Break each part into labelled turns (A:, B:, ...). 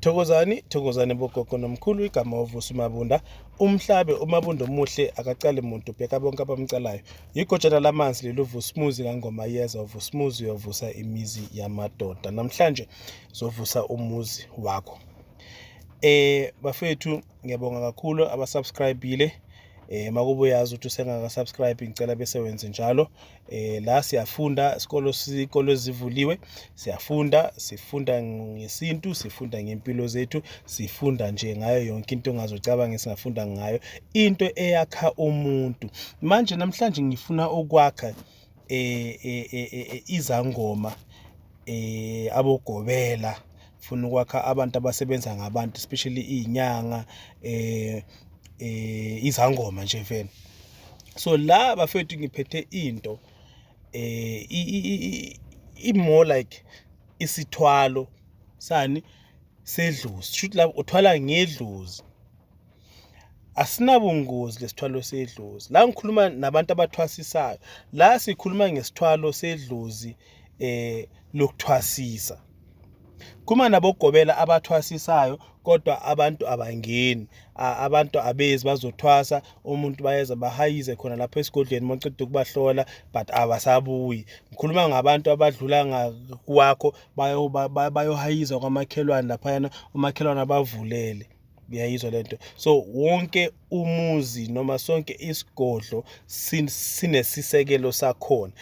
A: Thokozani bogogo nomkhulu igama Vusi Mabunda. Umhlabe uMabunda omuhle akacale umuntu bheka bonke abamcalayo. Igojana lamanzi lelo Vusimuzi kaNgoma yeza Vusimuzi uyovusa imizi yamadoda. Namhlanje zovusa umuzi wakho. Bafethu ngiyabonga kakhulu abasubscribeile. Makubo yazi ukuthi usengaka subscribe ngicela bese wenze njalo. La siyafunda isikolo zivuliwe, sifunda ngesintu, sifunda ngempilo zethu, sifunda nje ngayo yonke into ongazocabanga singafunda ngayo, into eyakha umuntu. Manje namhlanje ngifuna ukwakha Izangoma, abogobela, funa ukwakha abantu abasebenza ngabantu, especially izinyanga, izangoma nje vele. So la bafethu ngiphethe into more like isithwalo sani sedlozi. Shoot la uthwala ngedlozi. Asinabungozi lesithwalo sedlozi. La ngikhuluma nabantu abathwasisayo. La sikhuluma ngesithwalo sedlozi lokuthwasisa. Kuma nabogobela abathwasisayo kodwa abantu abangeni, abantu abezi bazothwasa, umuntu bayeza bahayize khona lapha esigodlweni maqeda ukubahlola but abasabuyi. Ngikhuluma ngabantu abadlula kwakho bayohayiza kwamakhelwane lapha yana umakhelwane abavulele. Ngiyayizwa lento. So wonke umuzi noma sonke isigodlo sinesisekelo sakhona.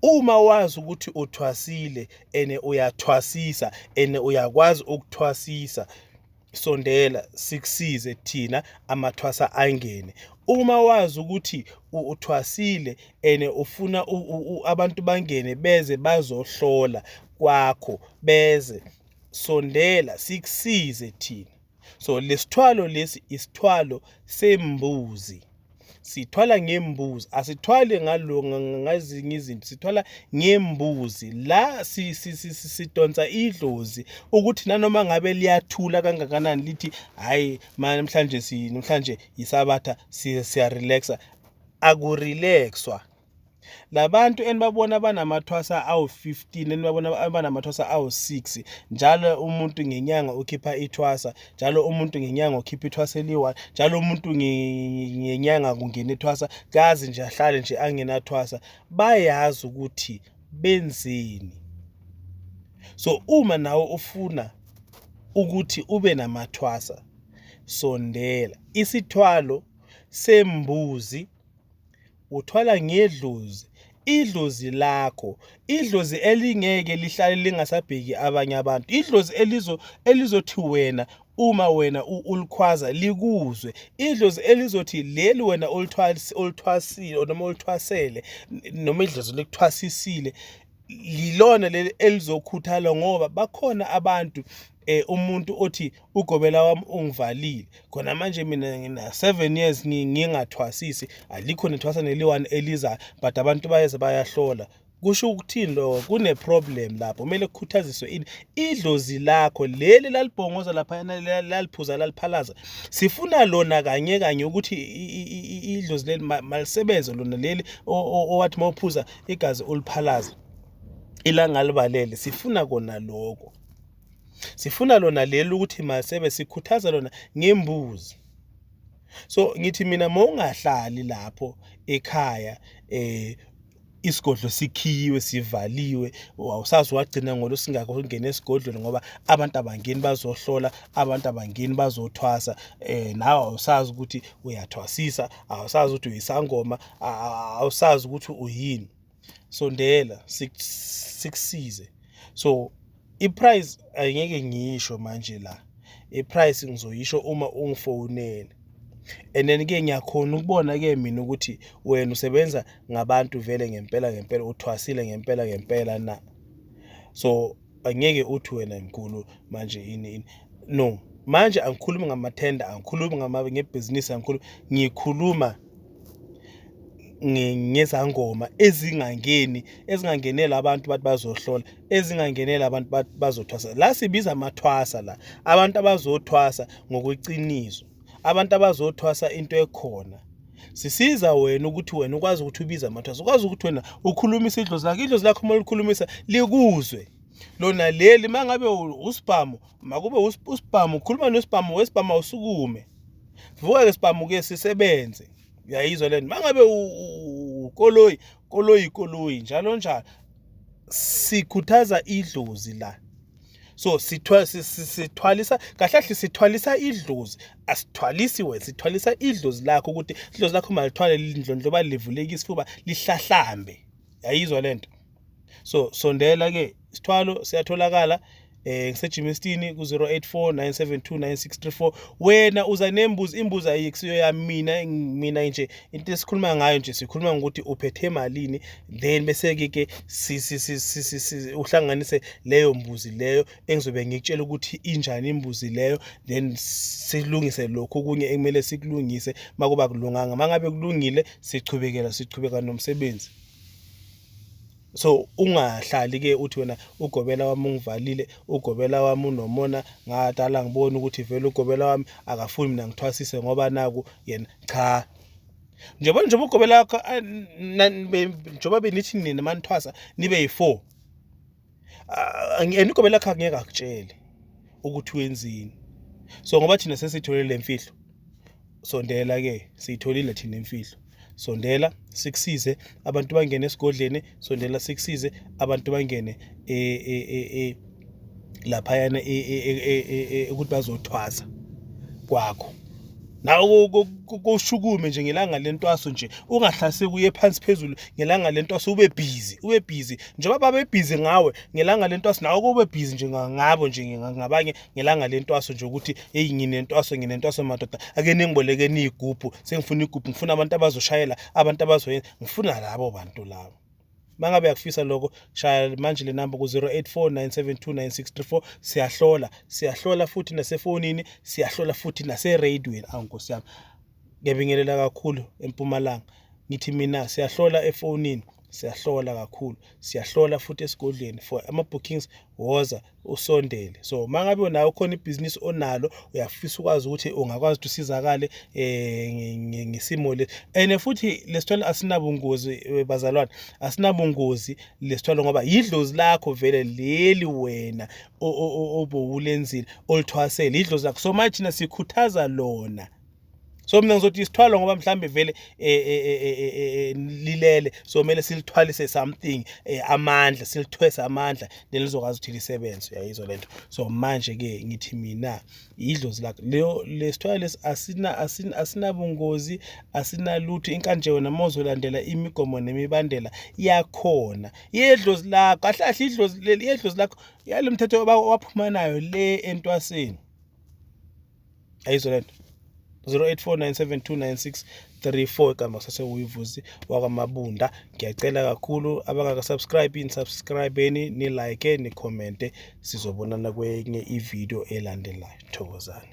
A: Uma wazi ukuthi uthwasile ene uyathwasisa ene uyakwazi ukuthwasisa, sondela sikusize thina amathwasa angene. Uma wazi ukuthi uthwasile ene ufuna abantu bangene beze bazohlola kwakho, beze, sondela sikusize thina. So lesithwalo lesi isithwalo sembuzi. Sithwala ngembuzi, asithwali ngazinye izinto, sithwala ngembuzi. La sidonsa idlozi ukuthi nanoma ngabe liyathula kangakanani lithi hayi namhlanje yisabatha siya relaxa, akurelaxwa. Labantu enibabona banamathwasa awu-15, enibabona banamathwasa awu-6, njalo umuntu ngenyanga ukhipha ithwasa, njalo umuntu ngenyanga ukhipha ithwasa eli-1, njalo umuntu ngenyanga kungena ithwasa, kazi nje ahlale nje angenathwasa, bayazi ukuthi benzeni. So uma nawe ufuna ukuthi ube namathwasa, sondela isithwalo sembuzi uthwala ngedlozi, idlozi lakho, idlozi elingeke lihlale lingasabheki abanye abantu, idlozi elizothi wena uma wena ulikhwaza likuzwe, idlozi elizothi leli wena olithwasile noma olithwasele noma idlozi likuthwasisile lilona leli elizokhuthala, ngoba bakhona abantu umuntu othi ugobela wami ungivalile khona manje mina ngina 7 years ngingathwasisi, alikho nethwasa neli-1 eliza but abantu bayeza bayahlola. Kusho ukuthini lo? Kune problem lapho. Kumele kukhuthaziswe ini idlozi lakho leli lalibhongoza lapha laliphuza laliphalaza. Sifuna lona kanye ukuthi idlozi leli malisebenze lona leli owathi mawuphuza igazi uliphalaza ilanga libalele. Sifuna kona lokho. Sifuna lona leli ukuthi masebe sikhuthaza lona ngembuzi. So ngithi mina mawungahlali lapho ekhaya isigodlo sikhiwe sivaliwe, awusazi wagcina ngolo singakho ungena esigodlweni ngoba abantu abangeni bazohlola, abantu abangeni bazothwasa, nawe awusazi ukuthi uyathwasisa, awusazi ukuthi uyisangoma, awusazi ukuthi uyini. Sondela sikusize. So iprice ayengeke ngisho manje la. Iprice ngizoyisho uma ungifonele. And then ke ngiyakhona ukubona ke mina ukuthi wena usebenza ngabantu vele ngempela uthwasile ngempela na. So angeke uthi wena inkulu manje ini. No, manje angikhulumi ngamathenda, angikhulumi ngebhizinisi, ngikhuluma ngezangoma ezingangenela abantu bathi bazohlola, ezingangenela abantu bathi bazothwasa. La sibiza amathwasa la, abantu abazothwasa ngokweqiniso, abantu abazothwasa into ekhona. Sisiza wena ukuthi wena ukwazi ukuthi ubiza amathwasa, ukwazi ukuthi wena ukhulumisa idlozi lakho, idlozi lakho uma likhulumisa likuzwe. lona leli mangabe usibhamu makube usibhamu ukhuluma nosibhamu wesibhamu awusukume vuka ke sibhamu ke sisebenze uyayizwa lento mangabe ukoloyi njalo sikhuthaza idlozi la so sithwalisa kahle sithwalisa idlozi asithwalisi wena sithwalisa idlozi lakho ukuthi idlozi lakho malithwale lindlondlo balivuleka isifuba lihlahlambe yayizwa lento so sondela ke Isithwalo siyatholakala ngisejimestini ku 0849729634 wena uza nembuzi imbuzi ayikusiyo yami mina nje into esikhuluma ngayo nje sikhuluma ngokuthi uphethe malini then bese ke uhlanganise leyo mbuzi leyo engizobe ngikutshela ukuthi injani imbuzi leyo then silungise lokho kunye ekumele sikulungise makuba kulunganga mangabe kulungile sichubeka nomsebenzi. So ungahlali ke uthi wena ugobela wami ungivalile ugobela wami unomona ngadala ngibona ukuthi vele ugobela wami akafuni mina ngithwasise ngoba naku yena cha njengoba ugobela wakho njengoba benithi nina manithwasa nibe yi4 ngiyena ugobela wakho angeke akutshele ukuthi wenzini so ngoba thina sesitholile lemfihlo sondela ke siyitholile thina imfihlo sondela sikusize abantu bangene esigodleni sondela sikusize abantu bangene lapha yana ukuthi bazothwasa kwakho nawo kushukume nje ngelanga lentwaso nje ungahlaseki uye phansi phezulu ngelanga lentwaso ube busy njengoba babe busy ngawe ngelanga lentwaso nawo kube busy nje ngabo nje ngabanye ngelanga lentwaso nje ukuthi hey nginentwaso madoda ake ningiboleke nigubhu sengifuna igubhu ngifuna abantu abazoshayela abantu abazoyenza ngifuna labo bantu labo mangabe yakufisa lokho shaya manje le number ku 0849729634 siyahlola futhi nasefonini siyahlola futhi naseradioweni awunkosi yami ngiyabingelela kakhulu eMpumalanga ngithi mina siyahlola efonini siyahlola kakhulu siyahlola futhi esigodleni for ama bookings woza usondele so mangabe nawe khona ibusiness onalo uyafisa ukwazi ukuthi ungakwazi usizakale ngesimo le ene futhi lesithwalo asinabungozi bazalwane asinabungozi lesithwalo ngoba yidlozi lakho vele leli wena obowulenzile olithwasele idlozi lakho so manje thina sikhuthaza lona so mina ngizothi Isithwalo ngoba mhlambe vele lilele so kumele silithwalise something amandla silithwesa amandla nelizokwazi ukuthi lisebenze uyayizwa lento so manje ke ngithi mina idlozi lakho lesithwalo asinabungozi asinalutho inkanje wena mozolandela imigomo nemibandela yakhona idlozi lakho kahle idlozi leli idlozi lakho yale mthetho waphuma nayo le entwaseni ayizwa lento 0849729634 igama sasewuyivusi wakwamabunda ngiyacela kakhulu abangaka subscribe ni like ni comment sizobonana kwenye ivideo elandelayo thokozani.